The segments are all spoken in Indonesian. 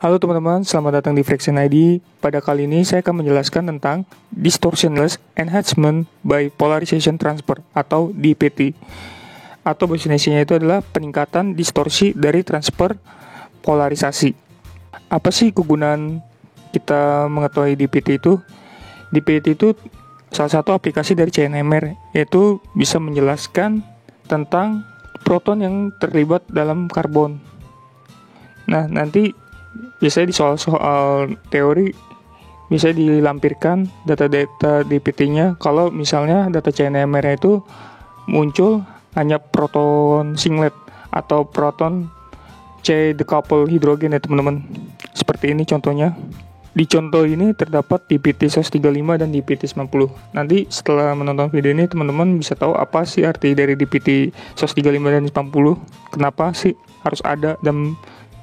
Halo teman-teman, selamat datang di Fraction ID. Pada kali ini saya akan menjelaskan tentang Distortionless Enhancement by Polarization Transfer atau DPT. Atau bahasa Indonesianya itu adalah peningkatan distorsi dari transfer polarisasi. Apa sih kegunaan kita mengetahui DPT itu? DPT itu salah satu aplikasi dari CNMR, yaitu bisa menjelaskan tentang proton yang terlibat dalam karbon. Nah, nanti biasanya di soal-soal teori bisa dilampirkan data-data DPT-nya kalau misalnya data CNMR itu muncul hanya proton singlet atau proton C decouple hidrogen ya teman-teman. Seperti ini contohnya. Di contoh ini terdapat DPT 135 dan DPT 90. Nanti setelah menonton video ini teman-teman bisa tahu apa sih arti dari DPT 135 dan 90, kenapa sih harus ada dan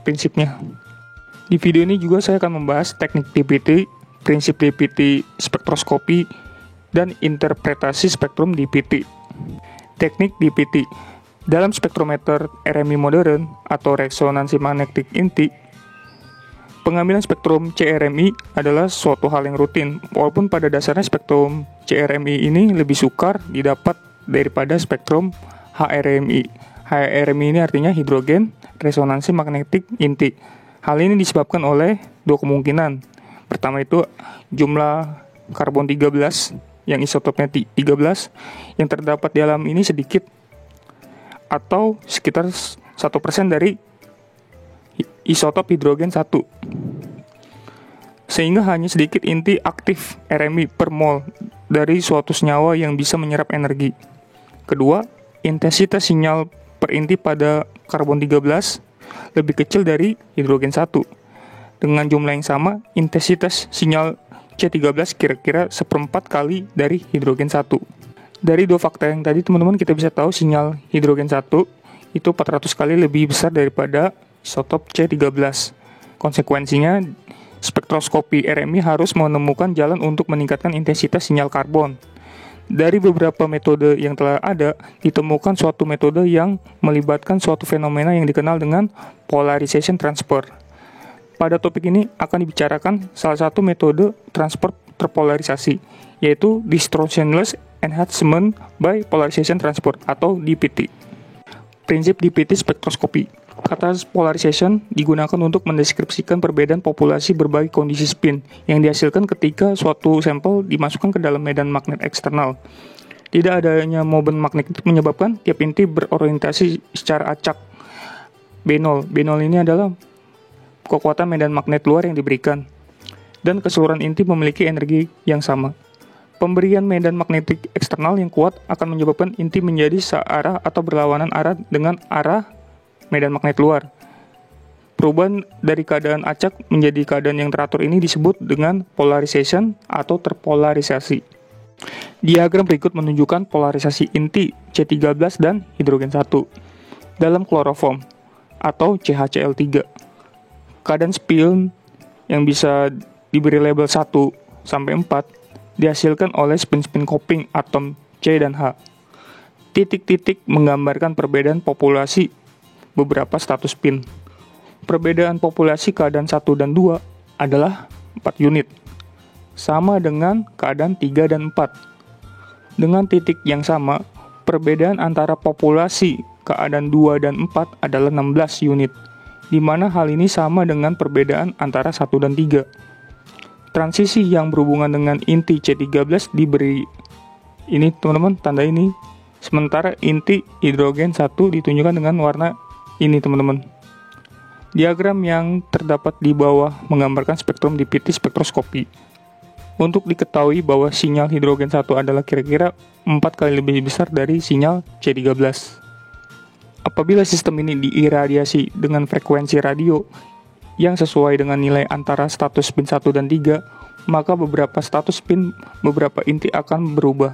prinsipnya. Di video ini juga saya akan membahas teknik DPT, prinsip DPT spektroskopi, dan interpretasi spektrum DPT. Teknik DPT. Dalam spektrometer RMI modern atau resonansi magnetik inti, pengambilan spektrum CRMI adalah suatu hal yang rutin, walaupun pada dasarnya spektrum CRMI ini lebih sukar didapat daripada spektrum HRMI. HRMI ini artinya hidrogen resonansi magnetik inti. Hal ini disebabkan oleh dua kemungkinan. Pertama itu jumlah karbon 13 yang isotopnya 13 yang terdapat di alam ini sedikit atau sekitar 1% dari isotop hidrogen 1. Sehingga hanya sedikit inti aktif RMI per mol dari suatu senyawa yang bisa menyerap energi. Kedua, intensitas sinyal per inti pada karbon 13 lebih kecil dari hidrogen 1. Dengan jumlah yang sama, intensitas sinyal C13 kira-kira 1/4 kali dari hidrogen 1. Dari dua fakta yang tadi teman-teman kita bisa tahu sinyal hidrogen 1 itu 400 kali lebih besar daripada isotop C13. Konsekuensinya, spektroskopi RMI harus menemukan jalan untuk meningkatkan intensitas sinyal karbon. Dari beberapa metode yang telah ada, ditemukan suatu metode yang melibatkan suatu fenomena yang dikenal dengan polarization transfer. Pada topik ini akan dibicarakan salah satu metode transfer terpolarisasi, yaitu Distortionless Enhancement by Polarization Transfer atau DPT. Prinsip DPT spektroskopi. Kata polarization digunakan untuk mendeskripsikan perbedaan populasi berbagai kondisi spin yang dihasilkan ketika suatu sampel dimasukkan ke dalam medan magnet eksternal. Tidak adanya momen magnetik menyebabkan tiap inti berorientasi secara acak. B0 ini adalah kekuatan medan magnet luar yang diberikan, dan keseluruhan inti memiliki energi yang sama. Pemberian medan magnetik eksternal yang kuat akan menyebabkan inti menjadi searah atau berlawanan arah dengan arah medan magnet luar. Perubahan dari keadaan acak menjadi keadaan yang teratur ini disebut dengan polarization atau terpolarisasi. Diagram berikut menunjukkan polarisasi inti C13 dan hidrogen 1 dalam kloroform atau CHCl3. Keadaan spin yang bisa diberi label 1 sampai 4 dihasilkan oleh spin-spin couplings atom C dan H. Titik-titik menggambarkan perbedaan populasi beberapa status spin. Perbedaan populasi keadaan 1 dan 2 adalah 4 unit, sama dengan keadaan 3 dan 4. Dengan titik yang sama, perbedaan antara populasi keadaan 2 dan 4 adalah 16 unit, di mana hal ini sama dengan perbedaan antara 1 dan 3. Transisi yang berhubungan dengan inti C13 diberi ini teman-teman, tanda ini, sementara inti hidrogen 1 ditunjukkan dengan warna ini teman-teman. Diagram yang terdapat di bawah menggambarkan spektrum DPT spektroskopi. Untuk diketahui bahwa sinyal hidrogen 1 adalah kira-kira 4 kali lebih besar dari sinyal C13. Apabila sistem ini diiradiasi dengan frekuensi radio yang sesuai dengan nilai antara status spin 1 dan 3, maka beberapa status spin beberapa inti akan berubah.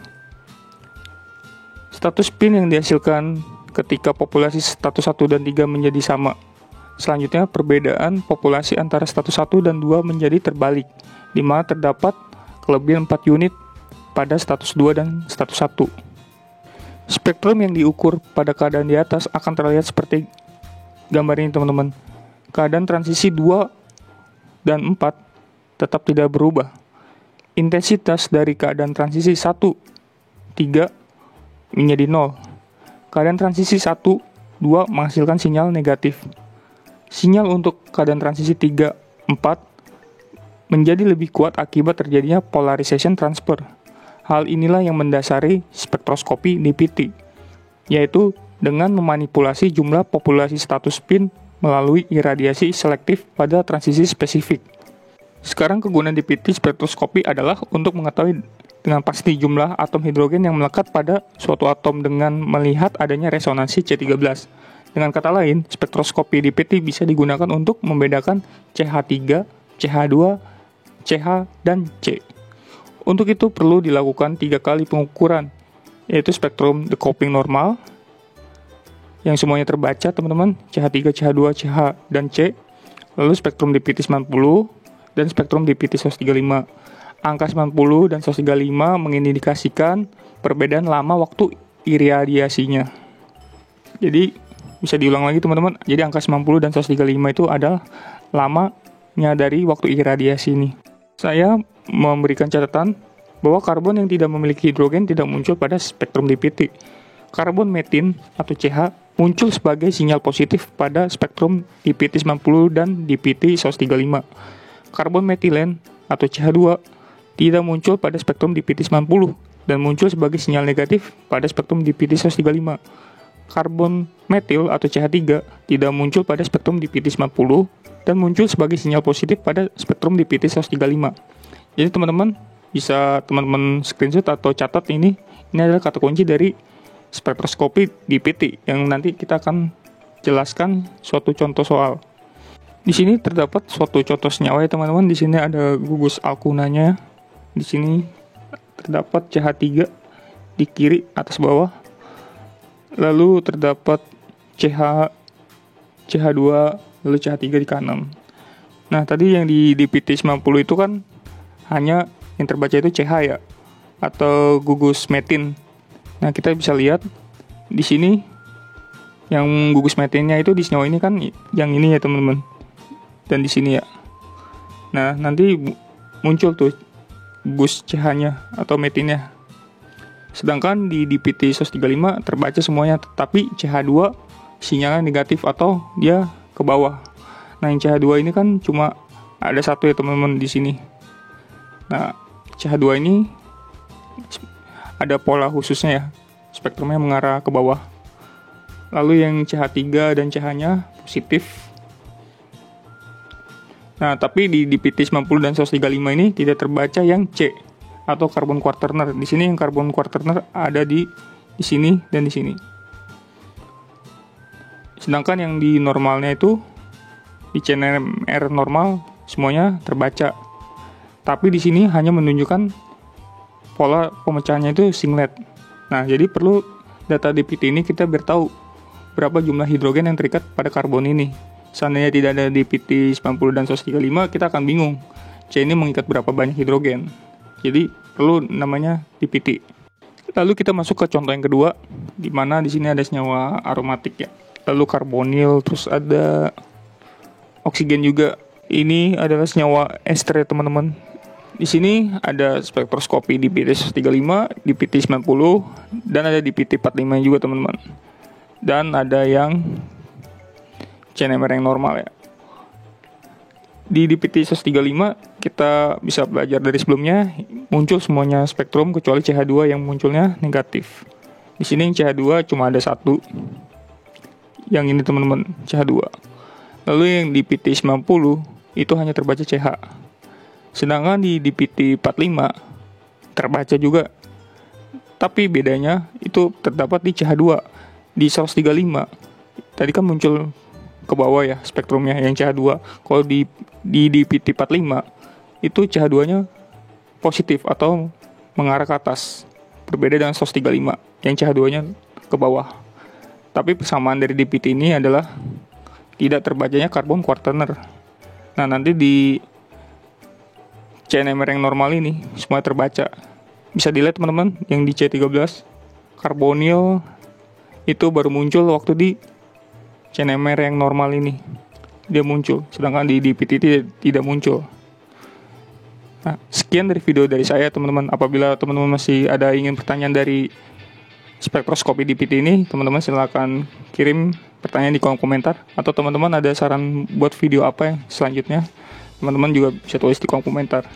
Status spin yang dihasilkan ketika populasi status 1 dan 3 menjadi sama. Selanjutnya, perbedaan populasi antara status 1 dan 2 menjadi terbalik, di mana terdapat kelebihan 4 unit pada status 2 dan status 1. Spektrum yang diukur pada keadaan di atas akan terlihat seperti gambar ini teman-teman. Keadaan transisi 2 dan 4 tetap tidak berubah. Intensitas dari keadaan transisi 1, 3 menjadi 0. Keadaan transisi 1, 2 menghasilkan sinyal negatif. Sinyal untuk keadaan transisi 3, 4 menjadi lebih kuat akibat terjadinya polarization transfer. Hal inilah yang mendasari spektroskopi DPT, yaitu dengan memanipulasi jumlah populasi status spin melalui iradiasi selektif pada transisi spesifik. Sekarang kegunaan DPT spektroskopi adalah untuk mengetahui dengan pasti jumlah atom hidrogen yang melekat pada suatu atom dengan melihat adanya resonansi C13. Dengan kata lain, spektroskopi DPT bisa digunakan untuk membedakan CH3, CH2, CH, dan C. Untuk itu perlu dilakukan 3 kali pengukuran, yaitu spektrum decoupling normal, yang semuanya terbaca teman-teman, CH3, CH2, CH, dan C, lalu spektrum DPT 90, dan spektrum DPT 135. Angka 90 dan 135 mengindikasikan perbedaan lama waktu iradiasinya. Jadi, bisa diulang lagi teman-teman, jadi angka 90 dan 135 itu adalah lamanya dari waktu iradiasi ini. Saya memberikan catatan bahwa karbon yang tidak memiliki hidrogen tidak muncul pada spektrum DPT. Karbon metin atau CH muncul sebagai sinyal positif pada spektrum DPT 90 dan DPT 135. Karbon metilen atau CH2 tidak muncul pada spektrum DPT 90 dan muncul sebagai sinyal negatif pada spektrum DPT 135. Karbon metil atau CH3 tidak muncul pada spektrum DPT 90 dan muncul sebagai sinyal positif pada spektrum DPT 135. Jadi teman-teman bisa teman-teman screenshot atau catat ini adalah kata kunci dari spektroskopi DPT yang nanti kita akan jelaskan suatu contoh soal. Di sini terdapat suatu contoh senyawa ya teman-teman. Di sini ada gugus alkunanya. Di sini terdapat CH3 di kiri atas bawah. Lalu terdapat CH2, lalu CH3 di kanan. Nah, tadi yang di DPT 90 itu kan hanya yang terbaca itu CH ya, atau gugus metin. Nah, kita bisa lihat di sini yang gugus metinnya itu di senyawa ini kan yang ini ya teman-teman. Dan di sini ya. Nah, nanti muncul tuh gugus CH-nya atau metinnya. Sedangkan di DPT 135 terbaca semuanya, tetapi CH2 sinyalnya negatif atau dia ke bawah. Nah, yang CH2 ini kan cuma ada satu ya teman-teman di sini. Nah, CH2 ini ada pola khususnya ya, spektrumnya mengarah ke bawah. Lalu yang CH3 dan CH-nya positif. Nah, tapi di DPT 90 dan 135 ini tidak terbaca yang C atau karbon quaterner. Di sini yang karbon quaterner ada di sini dan di sini. Sedangkan yang di normalnya itu di CNMR normal semuanya terbaca. Tapi di sini hanya menunjukkan pola pemecahannya itu singlet. Nah, jadi perlu data DPT ini kita biar tahu berapa jumlah hidrogen yang terikat pada karbon ini. Seandainya tidak ada DPT 90 dan 135, kita akan bingung. C ini mengikat berapa banyak hidrogen. Jadi perlu namanya DPT. Lalu kita masuk ke contoh yang kedua, di mana di sini ada senyawa aromatik ya. Lalu karbonil, terus ada oksigen juga. Ini adalah senyawa ester ya teman-teman. Di sini ada spektroskopi DPT 135, DPT 90, dan ada DPT 45 juga teman-teman. Dan ada yang CNMR yang normal ya. Di DPT 135 kita bisa belajar dari sebelumnya, muncul semuanya spektrum kecuali CH2 yang munculnya negatif. Di sini yang CH2 cuma ada satu. Yang ini teman-teman, CH2. Lalu yang DPT 90 itu hanya terbaca CH. Sedangkan di DPT 45 terbaca juga. Tapi bedanya itu terdapat di CH2. Di 135 tadi kan muncul ke bawah ya spektrumnya yang CH2. Kalau di DPT 45 itu CH2-nya positif atau mengarah ke atas. Berbeda dengan 135 yang CH2-nya ke bawah. Tapi persamaan dari DPT ini adalah tidak terbacanya karbon quaterner. Nah, nanti di CNMR yang normal ini semua terbaca. Bisa dilihat teman-teman yang di C13 karbonil itu baru muncul waktu di CNMR yang normal ini. dia muncul, sedangkan di DPT tidak muncul. Nah, sekian dari video dari saya teman-teman. Apabila teman-teman masih ada ingin pertanyaan dari spektroskopi DPT ini, teman-teman silakan kirim pertanyaan di kolom komentar. Atau teman-teman ada saran buat video apa yang selanjutnya, teman-teman juga bisa tulis di kolom komentar.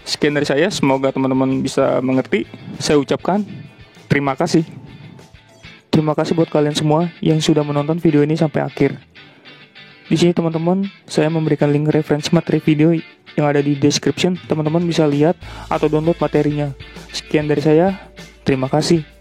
Sekian dari saya, semoga teman-teman bisa mengerti. Saya ucapkan terima kasih. Terima kasih buat kalian semua yang sudah menonton video ini sampai akhir. Di sini teman-teman, saya memberikan link referensi materi video yang ada di description. Teman-teman bisa lihat atau download materinya. Sekian dari saya, terima kasih.